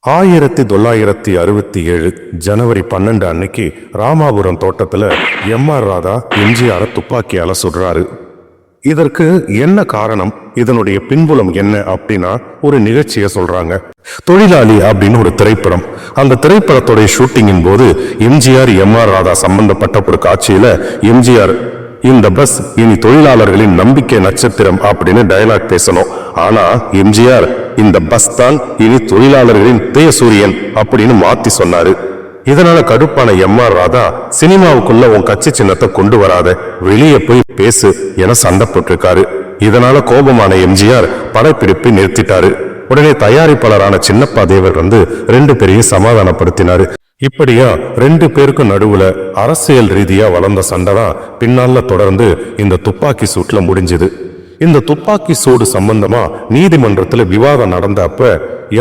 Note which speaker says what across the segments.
Speaker 1: 1967 ஜனவரி 12 அன்னைக்கு ராமாபுரம் தோட்டத்துல எம்.ஆர். ராதா எம்ஜிஆரை துப்பாக்கியால சுடுறாரு. இதற்கு என்ன காரணம், இதனுடைய பின்புலம் என்ன அப்படின்னா ஒரு நிகழ்ச்சியை சொல்றாங்க. தொழிலாளி அப்படின்னு ஒரு திரைப்படம். அந்த திரைப்படத்துடைய ஷூட்டிங்கின் போது எம்ஜிஆர் எம்.ஆர். ராதா சம்பந்தப்பட்ட ஒரு காட்சியில எம்ஜிஆர் இந்த பஸ் இனி தொழிலாளர்களின் நம்பிக்கை நட்சத்திரம் அப்படின்னு டயலாக் பேசணும். ஆனா எம்ஜிஆர் இந்த பஸ் தான் இனி தொழிலாளர்களின் தேயசூரியன் அப்படின்னு மாத்தி சொன்னாரு. இதனால கடுப்பான எம்.ஆர். ராதா சினிமாவுக்குள்ள உன் கட்சி சின்னத்தை கொண்டு வராத, வெளியே போய் பேசு என சண்டை போட்டிருக்காரு. இதனால கோபமான எம்ஜிஆர் படப்பிடிப்பை நிறுத்திட்டாரு. உடனே தயாரிப்பாளரான சின்னப்பா தேவர் வந்து 2 பேரையும் சமாதானப்படுத்தினாரு. இப்படியா 2 பேருக்கும் நடுவுல அரசியல் ரீதியா வளர்ந்த சண்டை தான் பின்னால தொடர்ந்து இந்த துப்பாக்கி சூட்ல முடிஞ்சது. இந்த துப்பாக்கி சூடு சம்பந்தமா நீதிமன்றத்துல விவாதம் நடந்த அப்ப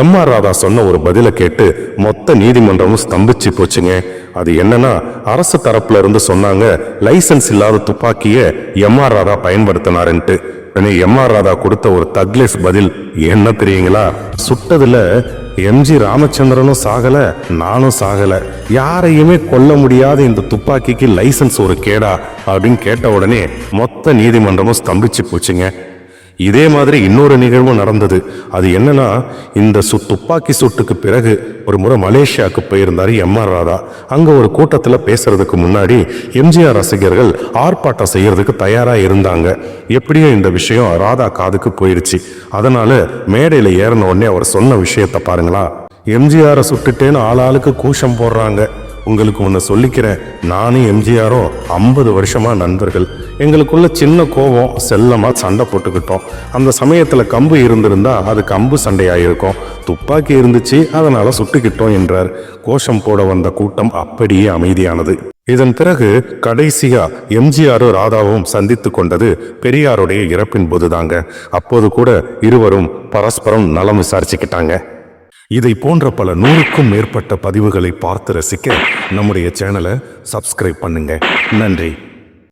Speaker 1: எம்.ஆர். ராதா சொன்ன ஒரு பதில கேட்டு மொத்த நீதிமன்றமும் ஸ்தம்பிச்சு போச்சுங்க. அது என்னன்னா, அரசு தரப்புல இருந்து சொன்னாங்க லைசன்ஸ் இல்லாத துப்பாக்கிய எம்.ஆர். ராதா பயன்படுத்தினாருன்ட்டு. எம்.ஆர். ராதா கொடுத்த ஒரு தக்லெஸ் பதில் என்ன தெரியுங்களா? சுட்டதுல எம்.ஜி. ராமச்சந்திரனும் சாகல, நானும் சாகல, யாரையுமே கொல்ல முடியாத இந்த துப்பாக்கிக்கு லைசன்ஸ் ஒரு கேடா அப்படின்னு கேட்ட உடனே மொத்த நீதிமன்றமும் ஸ்தம்பிச்சு போச்சுங்க. இதே மாதிரி இன்னொரு நிகழ்வும் நடந்தது. அது என்னன்னா, இந்த துப்பாக்கி சூட்டுக்கு பிறகு ஒரு முறை மலேசியாவுக்கு போயிருந்தாரு எம்.ஆர். ராதா. அங்க ஒரு கூட்டத்துல பேசுறதுக்கு முன்னாடி எம்ஜிஆர் ரசிகர்கள் ஆர்ப்பாட்டம் செய்யறதுக்கு தயாரா இருந்தாங்க. எப்படியோ இந்த விஷயம் ராதா காதுக்கு போயிருச்சு. அதனால மேடையில ஏறின உடனே அவர் சொன்ன விஷயத்த பாருங்களா. எம்ஜிஆரை சுட்டுட்டேன்னு ஆளாளுக்கு கூஷம் போடுறாங்க. உங்களுக்கு ஒன்று சொல்லிக்கிறேன், நானும் எம்ஜிஆரும் 50 வருஷமா நண்பர்கள். எங்களுக்குள்ள சின்ன கோபம், செல்லமா சண்டை போட்டுக்கிட்டோம். அந்த சமயத்துல கம்பு இருந்திருந்தா அது கம்பு சண்டையாயிருக்கும். துப்பாக்கி இருந்துச்சு, அதனால சுட்டுக்கிட்டோம் என்றார். கோஷம் போட வந்த கூட்டம் அப்படியே அமைதியானது. இதன் பிறகு கடைசியா எம்ஜிஆரும் ராதாவும் சந்தித்து கொண்டது பெரியாருடைய இறப்பின் போதுதாங்க. அப்போது கூட இருவரும் பரஸ்பரம் நலம் விசாரிச்சுக்கிட்டாங்க. இதை போன்ற பல 100க்கும் மேற்பட்ட பதிவுகளை பார்த்து ரசிக்க நம்முடைய சேனலை சப்ஸ்கிரைப் பண்ணுங்க. நன்றி.